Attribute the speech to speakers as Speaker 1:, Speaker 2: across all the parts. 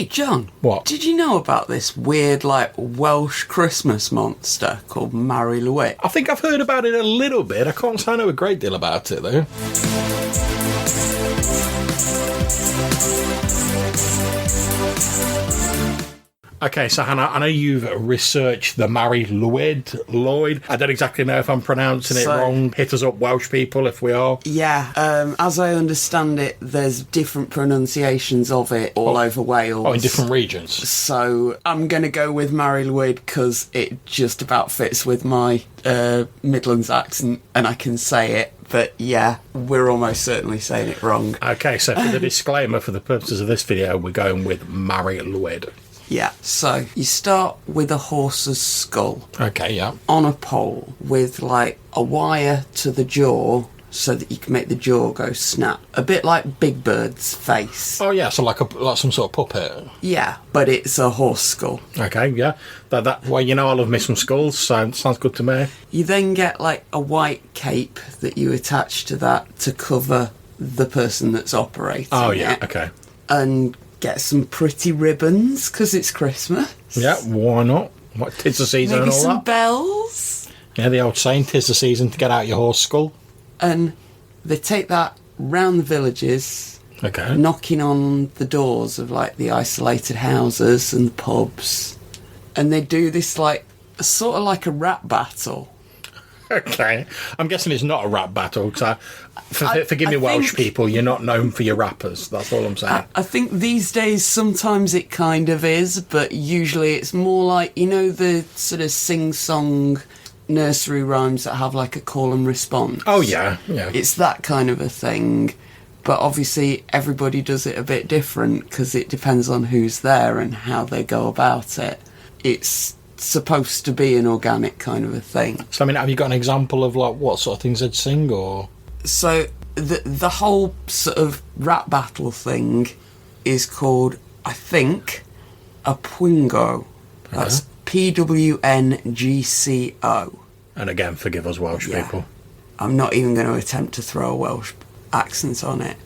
Speaker 1: Hey, John.
Speaker 2: What?
Speaker 1: Did you know about this weird, Welsh Christmas monster called Mari Lwyd?
Speaker 2: I think I've heard about it a little bit. I can't say I know a great deal about it, though. Okay, so Hannah, I know you've researched the Mari Lwyd. I don't exactly know if I'm pronouncing it wrong. Hit us up, Welsh people, if we are.
Speaker 1: Yeah, as I understand it, there's different pronunciations of it all over Wales.
Speaker 2: Oh, in different regions.
Speaker 1: So I'm going to go with Mari Lwyd because it just about fits with my Midlands accent and I can say it. But yeah, we're almost certainly saying it wrong.
Speaker 2: Okay, so for the disclaimer, for the purposes of this video, we're going with Mari Lwyd.
Speaker 1: Yeah, so you start with a horse's skull.
Speaker 2: Okay, yeah.
Speaker 1: On a pole with, a wire to the jaw so that you can make the jaw go snap. A bit like Big Bird's face.
Speaker 2: Oh, yeah, so like some sort of puppet.
Speaker 1: Yeah, but it's a horse skull.
Speaker 2: Okay, yeah. Well, you know I love me some skulls, so sounds good to me.
Speaker 1: You then get, a white cape that you attach to that to cover the person that's operating it.
Speaker 2: Okay.
Speaker 1: And get some pretty ribbons, because it's Christmas.
Speaker 2: Yeah, why not? What, 'tis the season
Speaker 1: Maybe
Speaker 2: and all
Speaker 1: some
Speaker 2: that.
Speaker 1: bells.
Speaker 2: Yeah, the old saying, 'tis the season to get out your horse skull.
Speaker 1: And they take that round the villages,
Speaker 2: Okay.
Speaker 1: knocking on the doors of, the isolated houses and the pubs. And they do this, sort of like a rap battle.
Speaker 2: Okay. I'm guessing it's not a rap battle, because forgive me, Welsh people, you're not known for your rappers. That's all I'm saying.
Speaker 1: I think these days sometimes it kind of is, but usually it's more like, the sort of sing-song nursery rhymes that have a call and response.
Speaker 2: Oh, yeah, yeah.
Speaker 1: It's that kind of a thing. But obviously everybody does it a bit different because it depends on who's there and how they go about it. It's supposed to be an organic kind of a thing.
Speaker 2: So, have you got an example of, what sort of things they'd sing, or...?
Speaker 1: So, the whole sort of rap battle thing is called, I think, a Pwingo. That's Pwngco.
Speaker 2: And again, forgive us Welsh people.
Speaker 1: I'm not even going to attempt to throw a Welsh accent on it.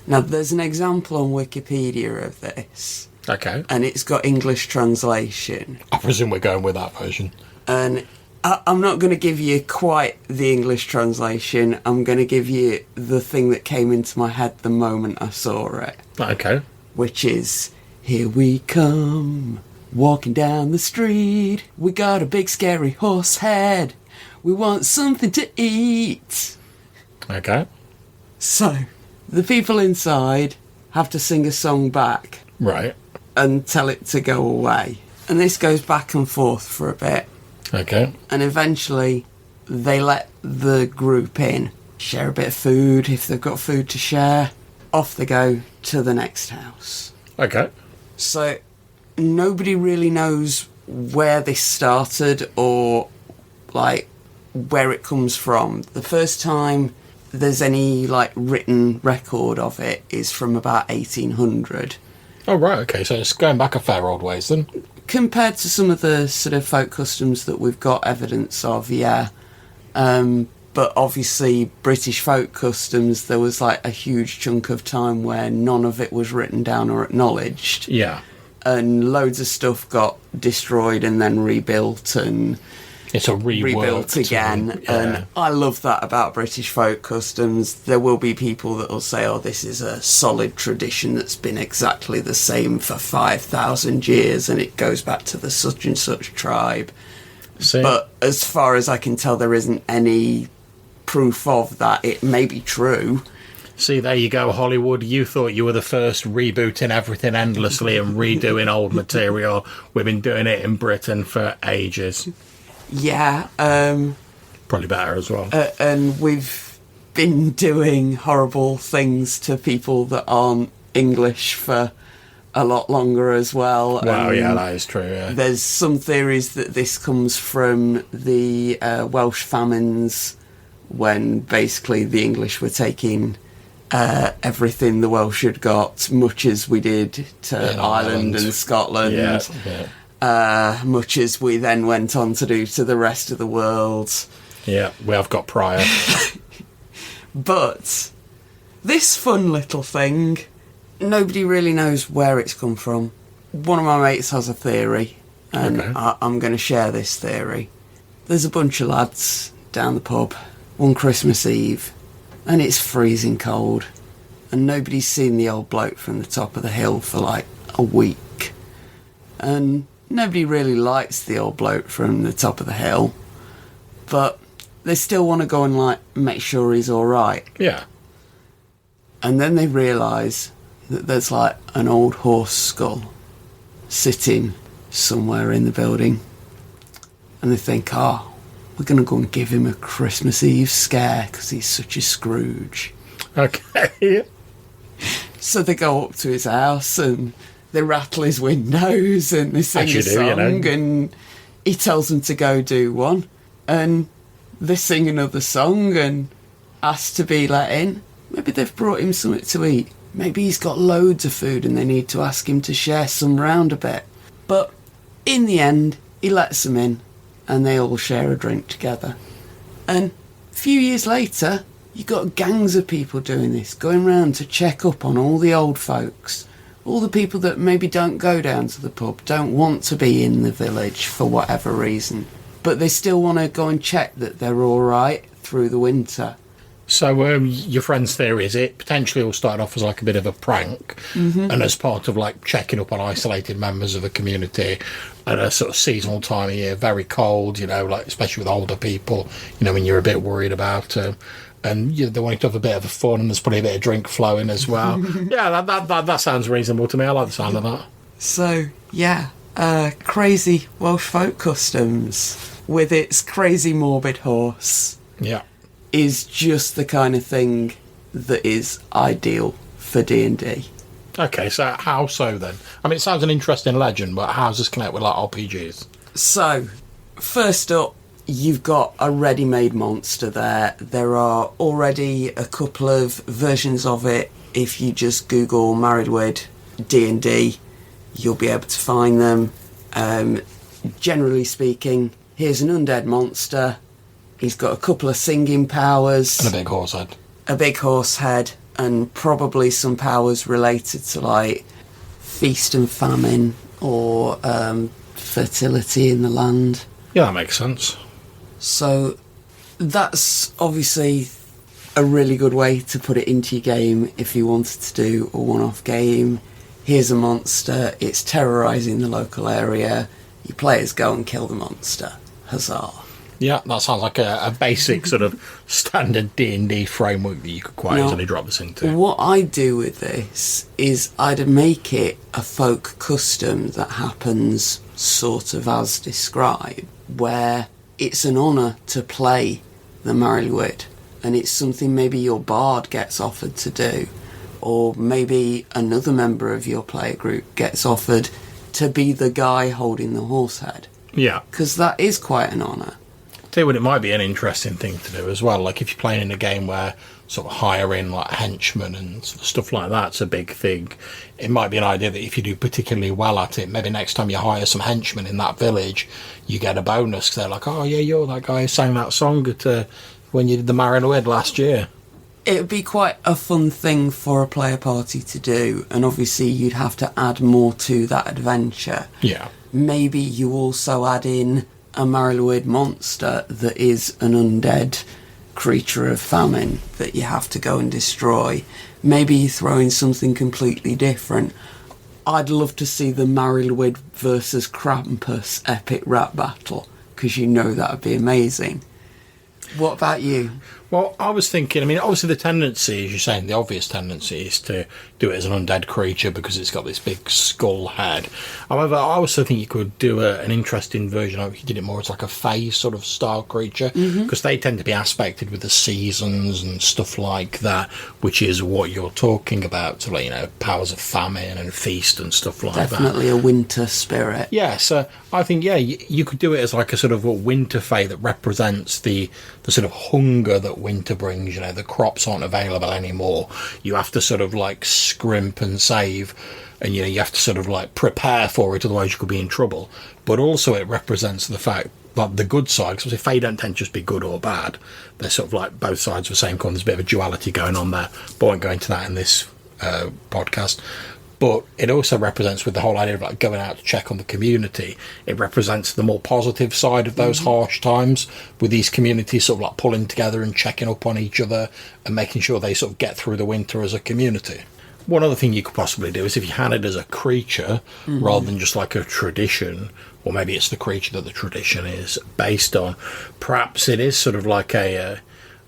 Speaker 1: Now, there's an example on Wikipedia of this.
Speaker 2: Okay.
Speaker 1: And it's got English translation.
Speaker 2: I presume we're going with that version.
Speaker 1: And I'm not going to give you quite the English translation. I'm going to give you the thing that came into my head the moment I saw it.
Speaker 2: Okay.
Speaker 1: Which is, here we come, walking down the street. We got a big scary horse head. We want something to eat.
Speaker 2: Okay.
Speaker 1: So, the people inside have to sing a song back.
Speaker 2: Right.
Speaker 1: And tell it to go away. And this goes back and forth for a bit.
Speaker 2: Okay.
Speaker 1: And eventually they let the group in, share a bit of food if they've got food to share. Off they go to the next house.
Speaker 2: Okay.
Speaker 1: So nobody really knows where this started or where it comes from. The first time there's any written record of it is from about 1800.
Speaker 2: Oh, right, okay, so it's going back a fair old ways then.
Speaker 1: Compared to some of the sort of folk customs that we've got evidence of, yeah. But obviously, British folk customs, there was a huge chunk of time where none of it was written down or acknowledged.
Speaker 2: Yeah.
Speaker 1: And loads of stuff got destroyed and then rebuilt and...
Speaker 2: It's a
Speaker 1: rebuilt again,
Speaker 2: yeah.
Speaker 1: And I love that about British folk customs. There will be people that will say, oh, this is a solid tradition that's been exactly the same for 5,000 years and it goes back to the such and such tribe.
Speaker 2: See?
Speaker 1: But as far as I can tell, there isn't any proof of that. It may be true.
Speaker 2: See, there you go, Hollywood. You thought you were the first rebooting everything endlessly and redoing old material. We've been doing it in Britain for ages.
Speaker 1: Yeah.
Speaker 2: Probably better as well.
Speaker 1: And we've been doing horrible things to people that aren't English for a lot longer as well.
Speaker 2: Wow, yeah, that is true, yeah.
Speaker 1: There's some theories that this comes from the Welsh famines when basically the English were taking everything the Welsh had got, much as we did to Ireland and Scotland.
Speaker 2: Yeah, yeah.
Speaker 1: Much as we then went on to do to the rest of the world.
Speaker 2: Yeah, we have got prior.
Speaker 1: But this fun little thing, nobody really knows where it's come from. one of my mates has a theory, and
Speaker 2: Okay.
Speaker 1: I'm going to share this theory. There's a bunch of lads down the pub one Christmas Eve, and it's freezing cold, and nobody's seen the old bloke from the top of the hill for like a week, and nobody really likes the old bloke from the top of the hill, but they still want to go and like make sure he's all right.
Speaker 2: Yeah.
Speaker 1: And then they realise that there's like an old horse skull sitting somewhere in the building, and they think, oh, we're going to go and give him a Christmas Eve scare because he's such a Scrooge.
Speaker 2: Okay.
Speaker 1: So they go up to his house and they rattle his windows and they sing a song, and he tells them to go do one, and they sing another song and ask to be let in. Maybe they've brought him something to eat. Maybe he's got loads of food and they need to ask him to share some round a bit. But in the end, he lets them in and they all share a drink together. And a few years later, you got gangs of people doing this, going round to check up on all the old folks, all the people that maybe don't go down to the pub, don't want to be in the village for whatever reason, but they still want to go and check that they're all right through the winter.
Speaker 2: So your friend's theory is it potentially all started off as like a bit of a prank, and as part of like checking up on isolated members of a community at a sort of seasonal time of year, very cold, like especially with older people, when you're a bit worried about and they wanted to have a bit of fun, and there's probably a bit of drink flowing as well. Yeah, that sounds reasonable to me. I like the sound of that.
Speaker 1: So yeah, crazy Welsh folk customs with its crazy morbid horse.
Speaker 2: Yeah.
Speaker 1: Is just the kind of thing that is ideal for D&D.
Speaker 2: Okay, so how so then? I mean, it sounds an interesting legend, but how does this connect with like RPGs?
Speaker 1: So, first up, you've got a ready-made monster there. There are already a couple of versions of it. If you just Google Mari Lwyd D&D, you'll be able to find them. Generally speaking, here's an undead monster. He's got a couple of singing powers.
Speaker 2: And a big horse head.
Speaker 1: A big horse head, and probably some powers related to, like, feast and famine or fertility in the land.
Speaker 2: Yeah, that makes sense.
Speaker 1: So that's obviously a really good way to put it into your game if you wanted to do a one-off game. Here's a monster, it's terrorising the local area. Your players go and kill the monster. Huzzah.
Speaker 2: Yeah, that sounds like a basic sort of standard D&D framework that you could quite easily drop this into.
Speaker 1: What I do with this is I'd make it a folk custom that happens sort of as described, where it's an honour to play the Mari Lwyd, and it's something maybe your bard gets offered to do, or maybe another member of your player group gets offered to be the guy holding the horse head.
Speaker 2: Yeah.
Speaker 1: Because that is quite an honour.
Speaker 2: Tell you what, it might be an interesting thing to do as well. Like if you're playing in a game where sort of hiring like henchmen and sort of stuff like that's a big thing, it might be an idea that if you do particularly well at it, maybe next time you hire some henchmen in that village, you get a bonus because they're like, oh yeah, you're that guy who sang that song at when you did the Mari Lwyd last year.
Speaker 1: It would be quite a fun thing for a player party to do, and obviously you'd have to add more to that adventure.
Speaker 2: Yeah.
Speaker 1: Maybe you also add in a Mari Lwyd monster that is an undead creature of famine that you have to go and destroy. Maybe you throw in something completely different. I'd love to see the Mari Lwyd versus Krampus epic rap battle, because that would be amazing. What about you?
Speaker 2: Well, I was thinking, obviously the tendency, as you're saying, the obvious tendency is to do it as an undead creature because it's got this big skull head. However, I also think you could do an interesting version of it if you did it more as like a fae sort of style creature, because they tend to be aspected with the seasons and stuff like that, which is what you're talking about, so powers of famine and feast and stuff like that.
Speaker 1: Definitely a winter spirit.
Speaker 2: Yeah, so I think, you could do it as like a sort of a winter fae that represents the sort of hunger that winter brings. The crops aren't available anymore. You have to sort of like scrimp and save, and you have to sort of like prepare for it, otherwise you could be in trouble. But also it represents the fact, like the good side, because if they don't tend to just be good or bad, they're sort of like both sides of the same coin. There's a bit of a duality going on there, but I won't go into that in this podcast. But it also represents, with the whole idea of like going out to check on the community, it represents the more positive side of those harsh times, with these communities sort of like pulling together and checking up on each other and making sure they sort of get through the winter as a community. One other thing you could possibly do is if you had it as a creature rather than just like a tradition, or maybe it's the creature that the tradition is based on, perhaps it is sort of like a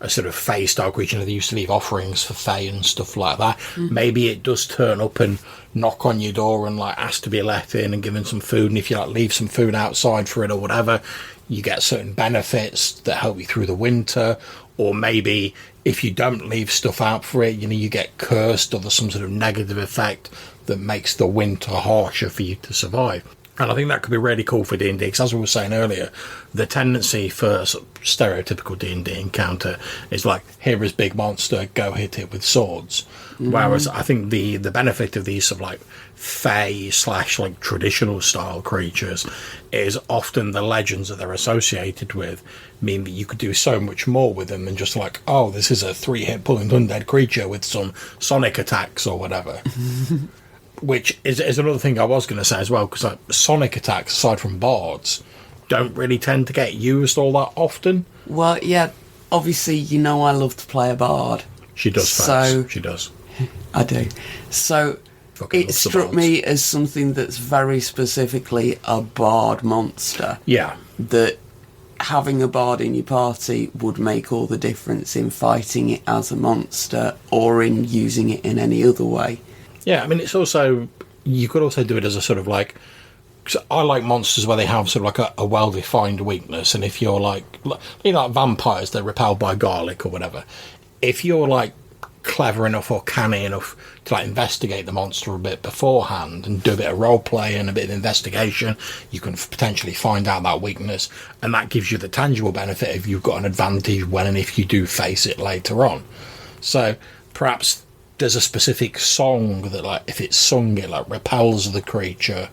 Speaker 2: sort of Fae style creature. They used to leave offerings for Fae and stuff like that. Maybe it does turn up and knock on your door and like ask to be let in and given some food, and if you like leave some food outside for it or whatever, you get certain benefits that help you through the winter. Or maybe if you don't leave stuff out for it, you get cursed, or there's some sort of negative effect that makes the winter harsher for you to survive. And I think that could be really cool for D&D, because as we were saying earlier, the tendency for sort of stereotypical D&D encounter is like, here is big monster, go hit it with swords. Whereas I think the benefit of these sort of like Fae / like traditional style creatures is often the legends that they're associated with mean that you could do so much more with them than just like, oh, this is a 3-hit pulling undead creature with some sonic attacks or whatever. Which is another thing I was going to say as well, because like sonic attacks, aside from bards, don't really tend to get used all that often.
Speaker 1: Well, yeah, obviously, I love to play a bard.
Speaker 2: She does, so she does.
Speaker 1: I do. So
Speaker 2: Fucking
Speaker 1: it struck me as something that's very specifically a bard monster.
Speaker 2: Yeah.
Speaker 1: That having a bard in your party would make all the difference in fighting it as a monster or in using it in any other way. Yeah,
Speaker 2: I mean, it's also, you could also do it as a sort of like, cause I like monsters where they have sort of like a well-defined weakness, and if you're like vampires, they're repelled by garlic or whatever. If you're like clever enough or canny enough to like investigate the monster a bit beforehand and do a bit of role play and a bit of investigation, you can potentially find out that weakness, and that gives you the tangible benefit if you've got an advantage when and if you do face it later on. So perhaps there's a specific song that, like, if it's sung, it like repels the creature,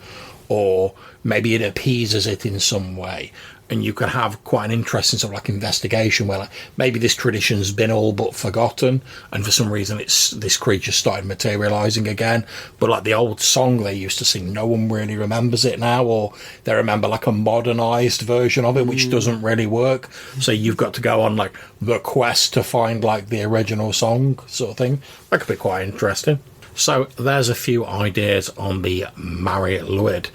Speaker 2: or maybe it appeases it in some way. And you can have quite an interesting sort of like investigation where like maybe this tradition's been all but forgotten, and for some reason this creature started materializing again. But like the old song they used to sing, no one really remembers it now, or they remember like a modernized version of it, which doesn't really work. So you've got to go on like the quest to find like the original song sort of thing. That could be quite interesting. So there's a few ideas on the Mari Lwyd,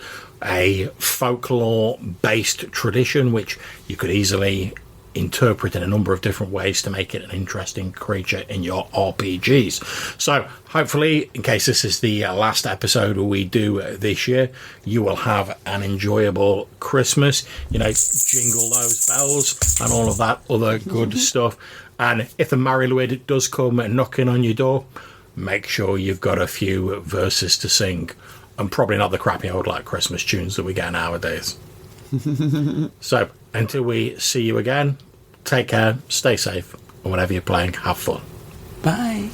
Speaker 2: a folklore-based tradition which you could easily interpret in a number of different ways to make it an interesting creature in your RPGs. So hopefully, in case this is the last episode we do this year, you will have an enjoyable Christmas, jingle those bells and all of that other good stuff. And if the Mari Lwyd does come knocking on your door, make sure you've got a few verses to sing. And probably not the crappy old like Christmas tunes that we get nowadays. So, until we see you again, take care, stay safe, and whatever you're playing, have fun.
Speaker 1: Bye.